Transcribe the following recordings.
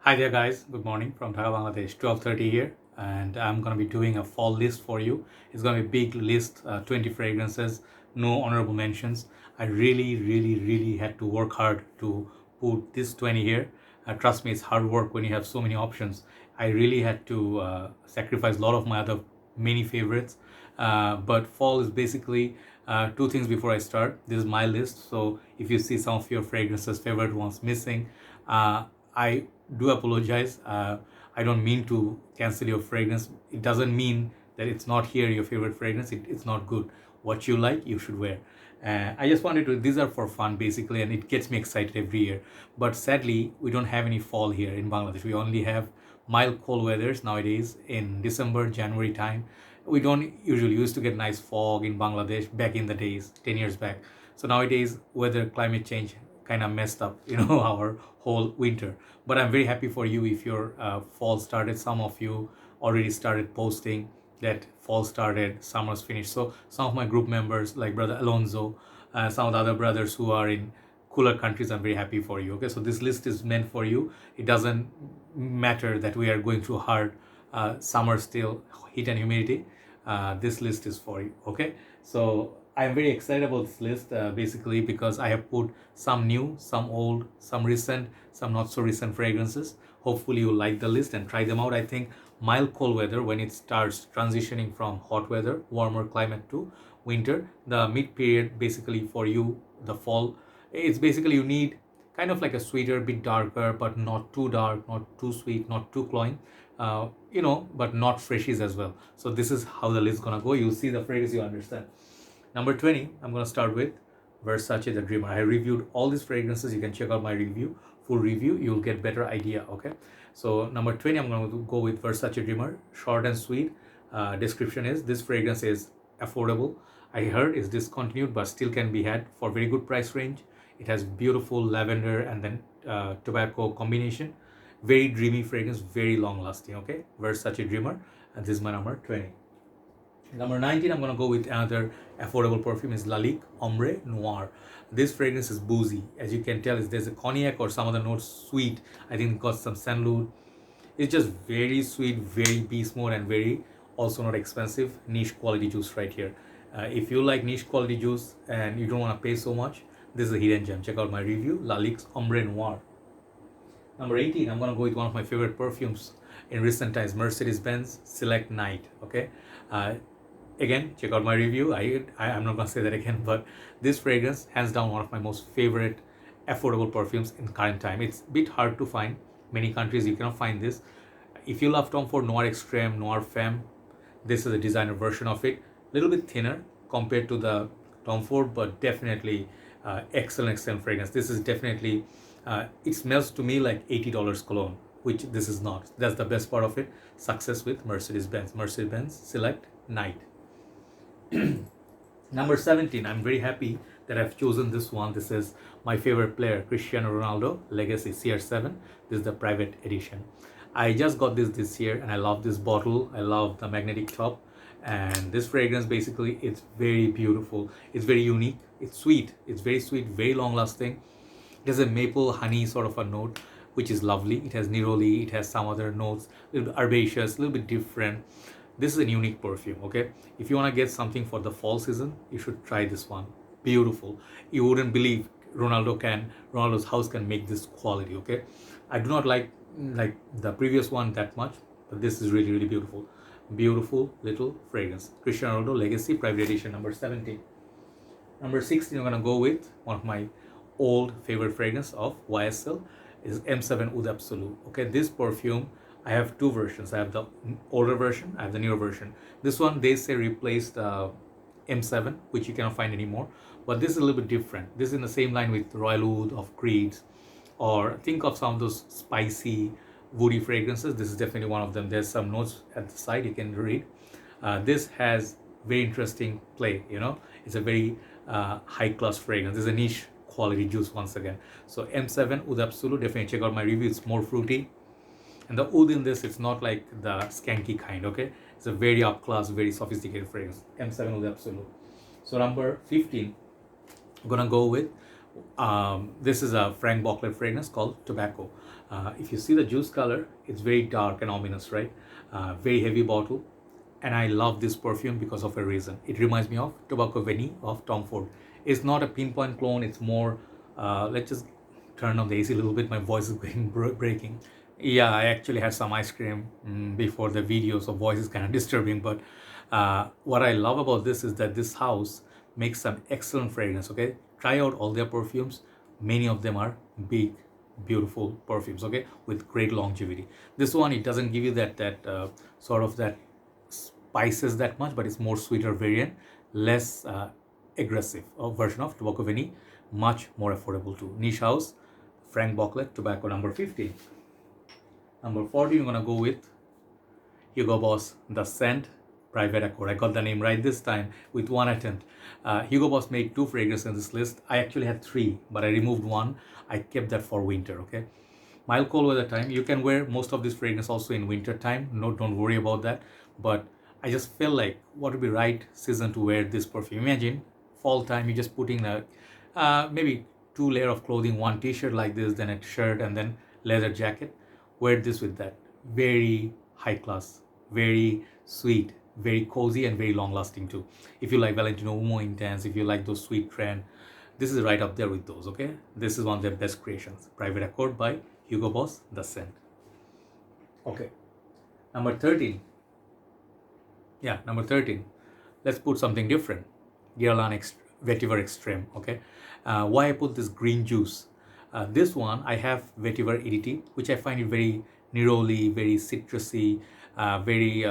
Hi there guys, good morning from Dhaka, Bangladesh, 12:30 here, and I'm going to be doing a fall list for you. It's going to be a big list, 20 fragrances, no honorable mentions. I really had to work hard to put this 20 here. Trust me, it's hard work when you have so many options. I really had to sacrifice a lot of my other many favorites, but fall is basically two things before I start. This is my list, so if you see some of your fragrances, favorite ones missing, I do apologize. I don't mean to cancel your fragrance. It doesn't mean that it's not here, your favorite fragrance. It's not good. What you like, you should wear. I just wanted to, these are for fun basically, and it gets me excited every year. But sadly, we don't have any fall here in Bangladesh. We only have mild cold weathers nowadays in December, January time. We don't usually used to get nice fog in Bangladesh back in the days, 10 years back. So nowadays, weather, climate change kind of messed up, our whole winter. But I'm very happy for you if your fall started. Some of you already started posting that fall started, summer's finished. So some of my group members like brother Alonso, some of the other brothers who are in cooler countries, I'm very happy for you. Okay, so this list is meant for you. It doesn't matter that we are going through hard summer still, heat and humidity. This list is for you. Okay, so I'm very excited about this list basically because I have put some new, some old, some recent, some not so recent fragrances. Hopefully you like the list and try them out. I think mild cold weather, when it starts transitioning from hot weather, warmer climate to winter, the mid period basically for you, the fall, it's basically you need kind of like a sweeter, bit darker, but not too dark, not too sweet, not too cloying, but not freshies as well. So this is how the list is gonna go. You see the fragrance, you understand. Number 20, I'm going to start with Versace the Dreamer. I reviewed all these fragrances. You can check out my review, full review. You'll get better idea, okay? So number 20, I'm going to go with Versace Dreamer. Short and sweet. Description is, this fragrance is affordable. I heard it's discontinued, but still can be had for very good price range. It has beautiful lavender and then tobacco combination. Very dreamy fragrance, very long lasting, okay? Versace Dreamer. And this is my number 20. Number 19, I'm going to go with another affordable perfume is Lalique Ombre Noire. This fragrance is boozy. As you can tell, there's a cognac or some other notes sweet. I think it got some sandalwood. It's just very sweet, very beast mode and very also not expensive. Niche quality juice right here. If you like niche quality juice and you don't want to pay so much, this is a hidden gem. Check out my review, Lalique's Ombre Noire. Number 18, I'm going to go with one of my favorite perfumes in recent times, Mercedes-Benz Select Night. Okay. Again, check out my review. I'm not going to say that again, but this fragrance, hands down, one of my most favorite affordable perfumes in current time. It's a bit hard to find. Many countries you cannot find this. If you love Tom Ford Noir Extreme, Noir Femme, this is a designer version of it. A little bit thinner compared to the Tom Ford, but definitely excellent fragrance. This is definitely, it smells to me like $80 cologne, which this is not. That's the best part of it. Success with Mercedes-Benz. Mercedes-Benz Select Night. Number 17, I'm very happy that I've chosen this one. This is my favorite player, Cristiano Ronaldo, Legacy CR7. This is the private edition. I just got this year and I love this bottle. I love the magnetic top. And this fragrance, basically, it's very beautiful. It's very unique. It's sweet. It's very sweet, very long lasting. It has a maple honey sort of a note, which is lovely. It has neroli. It has some other notes, a little bit herbaceous, a little bit different. This is a unique perfume, okay? If you want to get something for the fall season, you should try this one. Beautiful. You wouldn't believe Ronaldo's house can make this quality, okay? I do not like the previous one that much, but this is really beautiful. Beautiful little fragrance. Cristiano Ronaldo Legacy Private Edition, number 17. Number 16, I'm going to go with one of my old favorite fragrance of YSL is M7 Oud Absolu. Okay, this perfume, I have two versions. I have the older version, I have the newer version. This one, they say replaced M7, which you cannot find anymore. But this is a little bit different. This is in the same line with Royal Oud of Creed's, or think of some of those spicy, woody fragrances. This is definitely one of them. There's some notes at the side you can read. This has very interesting play, It's a very high-class fragrance. This is a niche quality juice once again. So M7 Oud Absolu, definitely check out my review. It's more fruity. And the oud in this, it's not like the skanky kind, okay? It's a very up-class, very sophisticated fragrance. M7 Oud Absolu. So number 15, I'm gonna go with This is a Franck Boclet fragrance called Tobacco. If you see the juice color, it's very dark and ominous, right? Very heavy bottle. And I love this perfume because of a reason. It reminds me of Tobacco Vanille of Tom Ford. It's not a pinpoint clone, it's more, let's just turn on the AC a little bit. My voice is going breaking. Yeah, I actually had some ice cream before the video, so voice is kind of disturbing. But what I love about this is that this house makes some excellent fragrance. Okay, try out all their perfumes. Many of them are big, beautiful perfumes. Okay, with great longevity. This one, it doesn't give you that sort of that spices that much, but it's more sweeter variant, less aggressive version of Tobacco Vanille, much more affordable too. Niche house, Franck Boclet Tobacco number 15. Number 14, we're gonna go with Hugo Boss The Scent Private Accord. I got the name right this time with one attempt. Hugo Boss made 2 fragrances in this list. I actually had 3, but I removed one. I kept that for winter. Okay, mild cold weather time. You can wear most of this fragrance also in winter time. No, don't worry about that. But I just felt like what would be right season to wear this perfume. Imagine fall time, you just putting a maybe 2 layer of clothing, 1 t-shirt like this, then a shirt, and then leather jacket. Wear this with that. Very high class, very sweet, very cozy, and very long lasting too. If you like Valentino Uomo Intense, if you like those sweet trend, this is right up there with those. Okay, this is one of their best creations. Private Accord by Hugo Boss The Scent. Okay, number 13. Yeah, number 13. Let's put something different. Guerlain Vetiver Extreme. Okay, why I put this green juice? This one I have Vetiver Edt, which I find it very neroli, very citrusy, very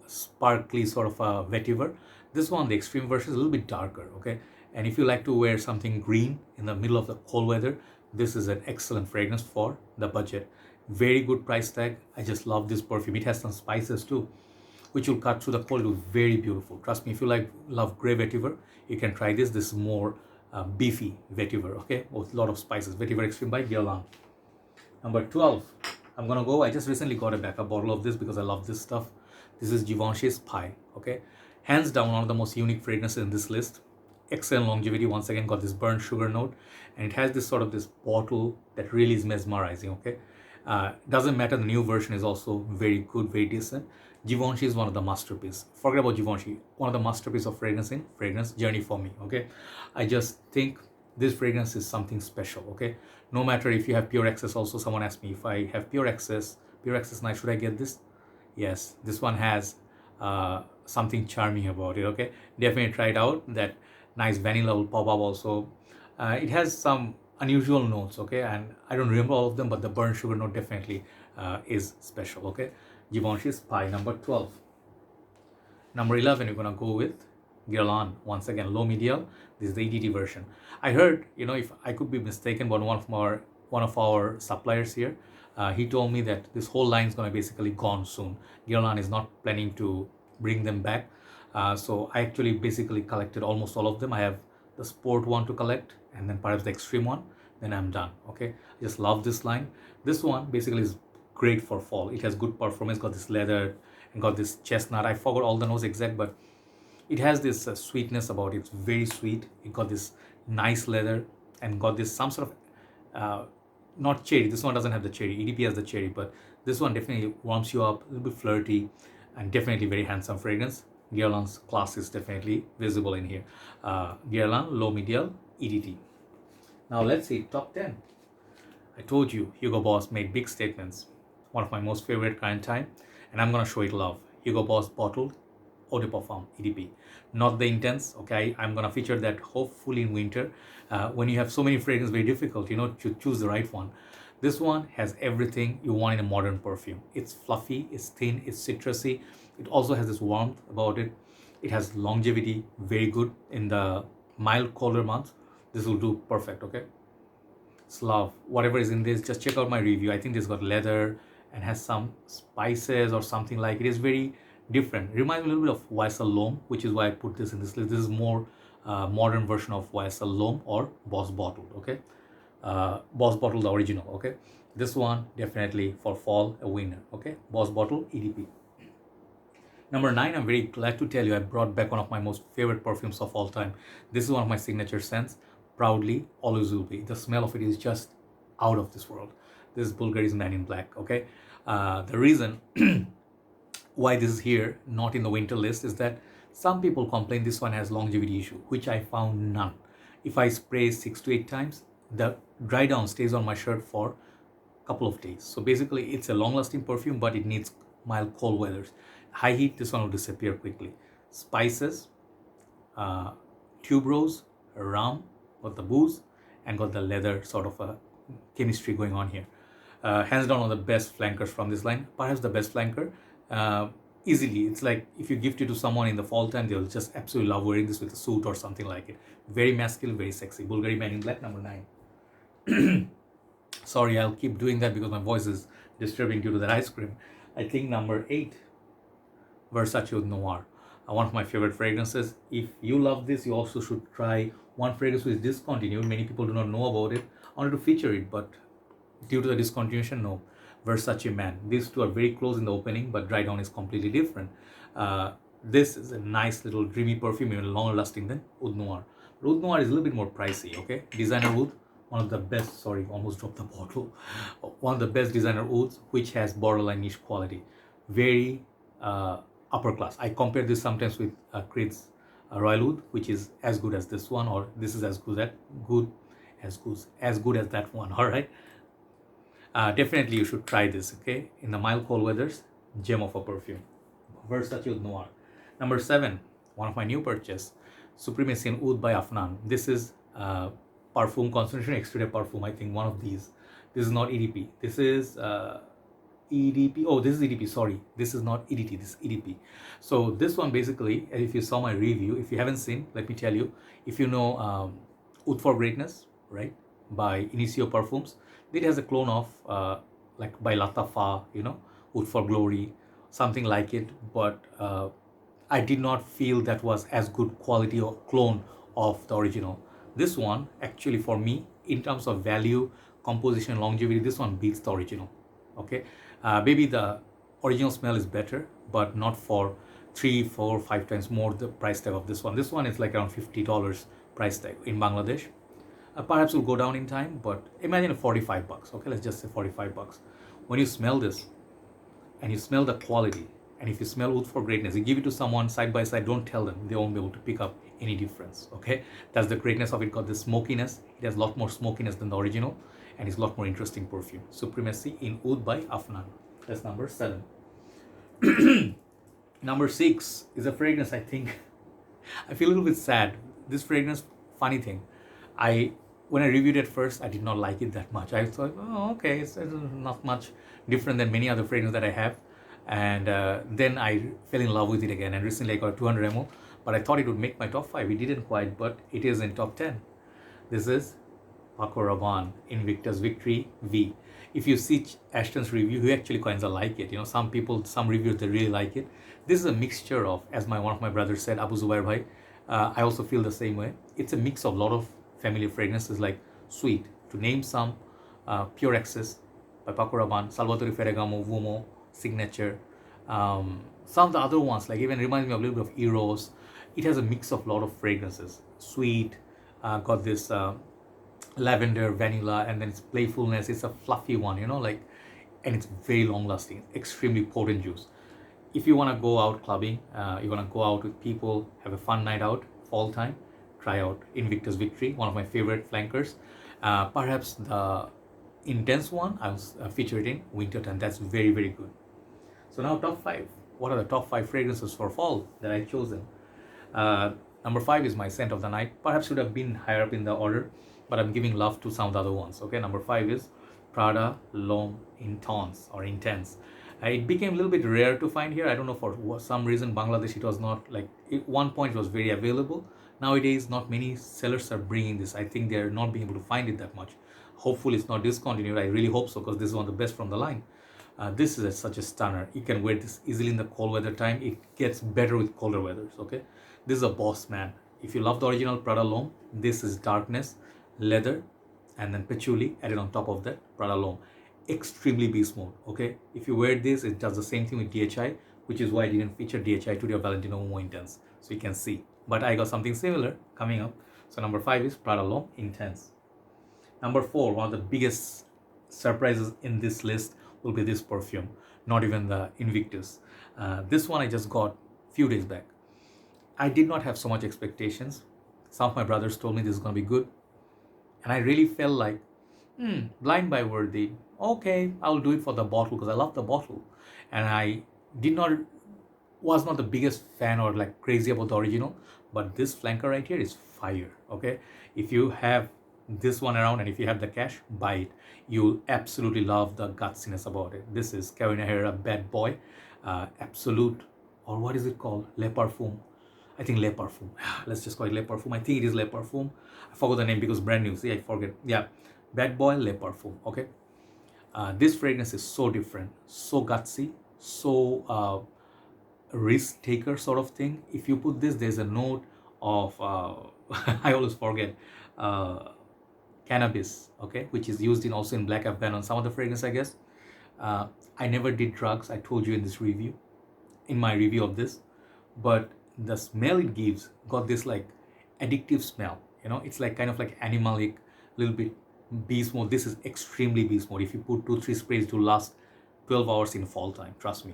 sparkly sort of a vetiver. This one, the extreme version, is a little bit darker. Okay, and if you like to wear something green in the middle of the cold weather, this is an excellent fragrance for the budget. Very good price tag. I just love this perfume. It has some spices too, which will cut through the cold. Look very beautiful. Trust me, if you love gray vetiver, you can try this. This is more beefy vetiver, okay, with a lot of spices. Vetiver Extreme by Guerlain. Number 12, I'm gonna go. I just recently got a backup bottle of this because I love this stuff. This is Givenchy Pi, okay, hands down one of the most unique fragrances in this list. Excellent longevity. Once again, got this burnt sugar note, and it has this sort of this bottle that really is mesmerizing. Okay, doesn't matter. The new version is also very good, very decent. Givenchy is one of the masterpieces. Forget about Givenchy. One of the masterpieces of fragrance in fragrance journey for me. Okay, I just think this fragrance is something special. Okay, no matter if you have pure access. Also, someone asked me if I have pure access night, should I get this? Yes, this one has something charming about it. Okay, definitely try it out. That nice vanilla will pop up also. It has some unusual notes. Okay, and I don't remember all of them, but the burnt sugar note definitely is special. Okay, Givenchy Pi number 12. Number 11, you're gonna go with Guerlain. Once again, low medial. This is the EDT version. I heard, if I could be mistaken, but one of our suppliers here, he told me that this whole line is gonna basically gone soon. Guerlain is not planning to bring them back. So I actually basically collected almost all of them. I have the sport one to collect, and then perhaps the extreme one. Then I'm done. Okay, I just love this line. This one basically is great for fall. It has good performance. Got this leather and got this chestnut. I forgot all the notes exact, but it has this sweetness about it. It's very sweet. It got this nice leather and got this some sort of not cherry. This one doesn't have the cherry. EDP has the cherry, but this one definitely warms you up, a little bit flirty, and definitely very handsome fragrance. Guerlain's class is definitely visible in here. Guerlain low medial EDT. Now let's see top 10. I told you Hugo Boss made big statements. One of my most favorite kind time, and I'm gonna show it love. Hugo Boss bottled Eau de Parfum EDP, not the intense. Okay, I'm gonna feature that hopefully in winter. When you have so many fragrances, very difficult, to choose the right one. This one has everything you want in a modern perfume. It's fluffy, it's thin, it's citrusy. It also has this warmth about it. It has longevity, very good in the mild colder months. This will do perfect. Okay, it's love. Whatever is in this, just check out my review. I think this got leather and has some spices or something like it. Is very different. Reminds me a little bit of YSL L'Homme, which is why I put this in this list. This is more modern version of YSL L'Homme or Boss Bottled. Okay, Boss Bottled the original. Okay, this one definitely for fall a winner. Okay, Boss Bottled EDP. Number 9, I'm very glad to tell you I brought back one of my most favorite perfumes of all time. This is one of my signature scents, proudly, always will be. The smell of it is just out of this world. This is Bulgarian Man in Black, okay? The reason why this is here, not in the winter list, is that some people complain this one has longevity issue, which I found none. If I spray 6 to 8 times, the dry down stays on my shirt for a couple of days. So basically, it's a long-lasting perfume, but it needs mild cold weathers. High heat, this one will disappear quickly. Spices, tuberose, rum, got the booze, and got the leather sort of a chemistry going on here. Hands down, one of the best flankers from this line, perhaps the best flanker. Easily, it's like if you gift it to someone in the fall time, they'll just absolutely love wearing this with a suit or something like it. Very masculine, very sexy. Bulgarian Man in Black, number 9. Sorry, I'll keep doing that because my voice is disturbing due to that ice cream. I think number 8, Versace Oud Noir. One of my favorite fragrances. If you love this, you also should try one fragrance which is discontinued. Many people do not know about it. I wanted to feature it, but due to the discontinuation, no. Versace Man. These two are very close in the opening, but dry down is completely different. This is a nice little dreamy perfume, even longer lasting than Oud Noir. Oud Noir is a little bit more pricey, okay? Designer Oud, one of the best, sorry, almost dropped the bottle. One of the best designer Ouds, which has borderline niche quality. Very upper class. I compare this sometimes with Creed's Royal Oud, which is as good as this one, or this is as good as that one, all right? Definitely you should try this, okay? In the mild cold weathers, gem of a perfume. Versace Oud Noir. Number 7, one of my new purchase, Supremacy in Oud by Afnan. This is Parfum concentration extrude Parfum, I think one of these. This is not EDP. This is EDP. Oh, this is EDP, sorry. This is not EDT, this is EDP. So this one basically, if you saw my review, if you haven't seen, let me tell you, if you know Oud for Greatness, right, by Inicio Parfums, it has a clone of like by Latafa, you know, Oud for Glory, something like it, but I did not feel that was as good quality or clone of the original. This one, actually for me, in terms of value, composition, longevity, this one beats the original, okay? Maybe the original smell is better, but not for 3, 4, 5 times more the price tag of this one. This one is like around $50 price tag in Bangladesh. Perhaps will go down in time, but imagine 45 bucks, okay? Let's just say 45 bucks. When you smell this, and you smell the quality, and if you smell Oud for Greatness, you give it to someone side by side, don't tell them, they won't be able to pick up any difference, okay? That's the greatness of it, got the smokiness. It has a lot more smokiness than the original, and it's a lot more interesting perfume. Supremacy in Oud by Afnan. That's number 7. Number 6 is a fragrance, I think, I feel a little bit sad. This fragrance, funny thing, when I reviewed it first, I did not like it that much. I thought, oh, okay, it's not much different than many other fragrances that I have. And then I fell in love with it again. And recently I got 200 ml, but I thought it would make my top 5. It didn't quite, but it is in top 10. This is Paco Rabanne Invictus Victory V. If you see Ashton's review, he actually kind of like it. You know, some people, some reviewers, they really like it. This is a mixture of, as one of my brothers said, Abu Zubair Bhai, I also feel the same way. It's a mix of a lot of familiar fragrances like Sweet, to name some, Pure Access by Paco Rabanne, Salvatore Ferragamo, Vumo, Signature. Some of the other ones, like even reminds me of a little bit of Eros. It has a mix of a lot of fragrances. Sweet, got this lavender, vanilla, and then it's playfulness. It's a fluffy one, you know, like, and it's very long lasting, extremely potent juice. If you want to go out clubbing, you want to go out with people, have a fun night out, fall time, try out Invictus Victory, one of my favorite flankers. Perhaps the intense one, I'll feature it in winter time. That's very, very good. So now top 5. What are the top 5 fragrances for fall that I've chosen? Number 5 is my scent of the night. Perhaps should have been higher up in the order, but I'm giving love to some of the other ones. Okay, number 5 is Prada L'Homme Intense or Intense. It became a little bit rare to find here. I don't know, for some reason Bangladesh, it was not like, at one point it was very available. Nowadays not many sellers are bringing this. I think they're not being able to find it that much. Hopefully it's not discontinued. I really hope so, because this is one of the best from the line. This is such a stunner. You can wear this easily in the cold weather time. It gets better with colder weathers. Okay, this is a boss man. If you love the original Prada L'Homme, this is darkness, leather, and then patchouli added on top of that. Prada L'Homme, extremely beast mode. Okay, if you wear this, it does the same thing with DHI, which is why I didn't feature DHI today or Valentino more intense, so you can see. But I got something similar coming up. So number 5 is Prada L'Homme Intense. Number 4, one of the biggest surprises in this list will be this perfume, not even the Invictus. This one I just got few days back. I did not have so much expectations. Some of my brothers told me this is going to be good, and I really felt like, blind buy worthy. Okay, I'll do it for the bottle because I love the bottle, and I was not the biggest fan or like crazy about the original, but this flanker right here is fire. Okay, if you have this one around and if you have the cash, buy it. You'll absolutely love the gutsiness about it. This is Herrera Bad Boy Absolute, or what is it called? Le Parfum. I think Le Parfum. Let's just call it Le Parfum. I think it is Le Parfum. I forgot the name because brand new. See, I forget. Yeah, Bad Boy Le Parfum. Okay. This fragrance is so different, so gutsy, so risk taker sort of thing. If you put this, there's a note of I always forget cannabis, okay, which is used in also in black Afghan on some of the fragrance, I guess. I never did drugs, I told you in this review, in my review of this, but the smell it gives got this like addictive smell, you know. It's like kind of like animalic, little bit beast mode. This is extremely beast mode. If you put 2-3 sprays to last 12 hours in fall time, trust me.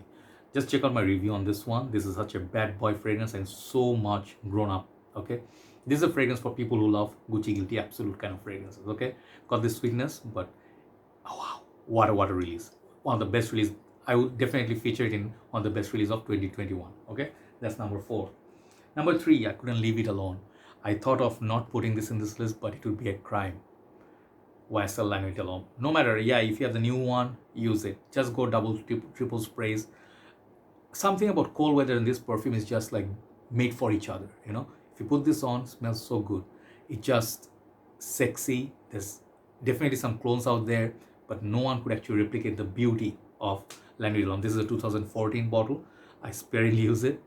Just check out my review on this one. This is such a bad boy fragrance and so much grown up. Okay, this is a fragrance for people who love Gucci Guilty Absolute kind of fragrances. Okay, got this sweetness, but oh wow, what a release. One of the best release. I would definitely feature it in one of the best release of 2021. Okay, that's number 4. Number 3, I couldn't leave it alone. I thought of not putting this in this list, but it would be a crime. YSL La Nuit alone. No matter, yeah, if you have the new one, use it. Just go double, triple sprays. Something about cold weather in this perfume is just like made for each other, you know. If you put this on, smells so good. It's just sexy. There's definitely some clones out there, but no one could actually replicate the beauty of La Nuit alone. This is a 2014 bottle. I sparingly use it,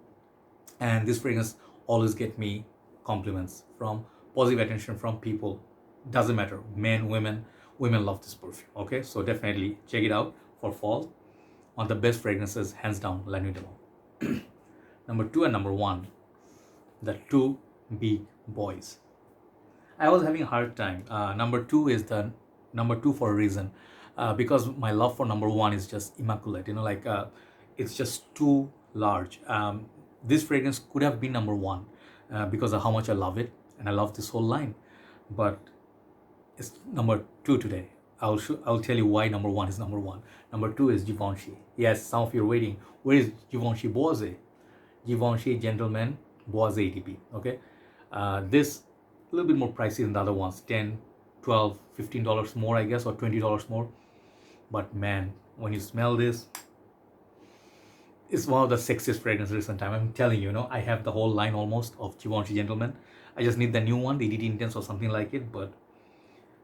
and this fragrance always get me compliments from positive attention from people. Doesn't matter, men, women love this perfume. Okay, so definitely check it out for fall. One of the best fragrances, hands down, La Nuit alone. Number 2 and number 1, the two big boys. I was having a hard time. Number 2 is the number 2 for a reason, because my love for number 1 is just immaculate. You know, like it's just too large. This fragrance could have been number 1 because of how much I love it, and I love this whole line. But it's number 2 today. I'll tell you why number 1 is number 1. Number 2 is Givenchy. Yes, some of you are waiting. Where is Givenchy Boisee? Givenchy Gentleman Boisee ATP. Okay, this a little bit more pricey than the other ones. 10, 12, $15 more, I guess, or $20 more. But man, when you smell this, it's one of the sexiest fragrances recent time. I'm telling you, you know, I have the whole line almost of Givenchy Gentleman. I just need the new one, the DD Intense or something like it. But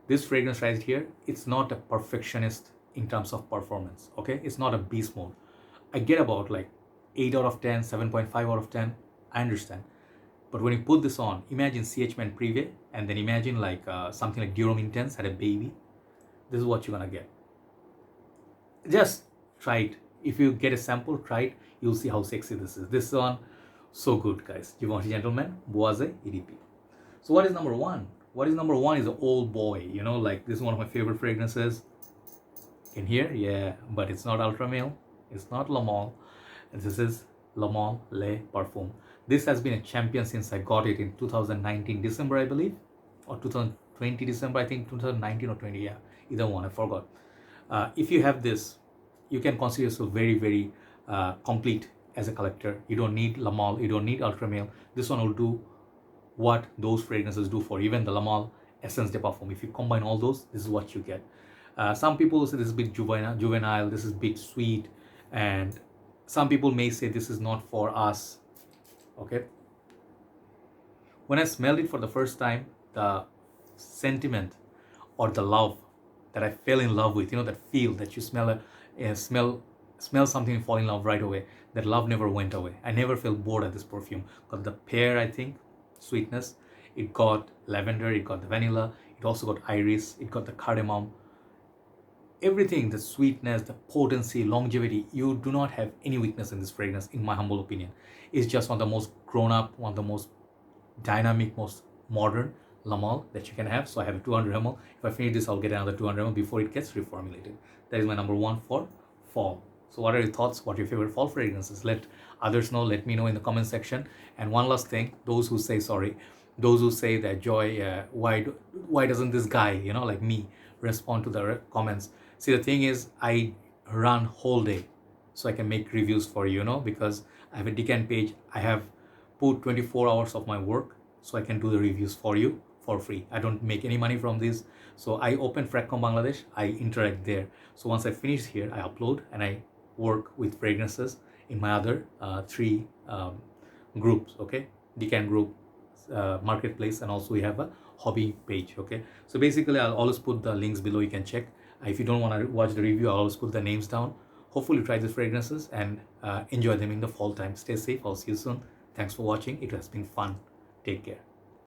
this fragrance right here, it's not a perfectionist in terms of performance. Okay, it's not a beast mode. I get about like 8 out of 10, 7.5 out of 10. I understand. But when you put this on, imagine CH Man Privé, and then imagine like something like Durham Intense had a baby. This is what you're gonna get. Just try it. If you get a sample, try it. You'll see how sexy this is. This one, so good, guys. Givenchy Gentleman, Boisee EDP. So what is number 1? What is number 1 is an old boy. You know, like this is one of my favorite fragrances. You can hear, yeah, but it's not Ultra Male. It's not La Male. This is La Male Le Parfum. This has been a champion since I got it in 2019 December, I believe, or 2020 December. I think 2019 or 20. Yeah, either one. I forgot. If you have this, you can consider yourself very, very complete as a collector. You don't need La Male. You don't need Ultra Male. This one will do what those fragrances do for even the La Male Essence de Parfum. If you combine all those, this is what you get. Some people say this is a bit juvenile, this is a bit sweet, and some people may say this is not for us. Okay, when I smelled it for the first time, the sentiment or the love that I fell in love with, you know, that feel that you smell smell something and fall in love right away, that love never went away. I never felt bored at this perfume. Got the pear, I think, sweetness, it got lavender, it got the vanilla, it also got iris, it got the cardamom, everything, the sweetness, the potency, longevity. You do not have any weakness in this fragrance, in my humble opinion. It's just one of the most grown up, one of the most dynamic, most modern Lamal that you can have. So I have a 200 ml. If I finish this, I'll get another 200 ml before it gets reformulated. That is my number one for fall. So what are your thoughts? What are your favorite fall fragrances? Let others know. Let me know in the comment section. And one last thing, those who say those who say that Joy, why doesn't this guy, like me, respond to the comments? See, the thing is, I run whole day so I can make reviews for you, because I have a Decant page. I have put 24 hours of my work so I can do the reviews for you for free. I don't make any money from this. So I open Fragcomm Bangladesh, I interact there. So once I finish here, I upload and I work with fragrances in my other three groups, okay? Decant group, marketplace, and also we have a hobby page, okay? So basically I'll always put the links below, you can check. If you don't want to watch the review, I'll always put the names down. Hopefully try these fragrances and enjoy them in the fall time. Stay safe. I'll see you soon. Thanks for watching. It has been fun. Take care.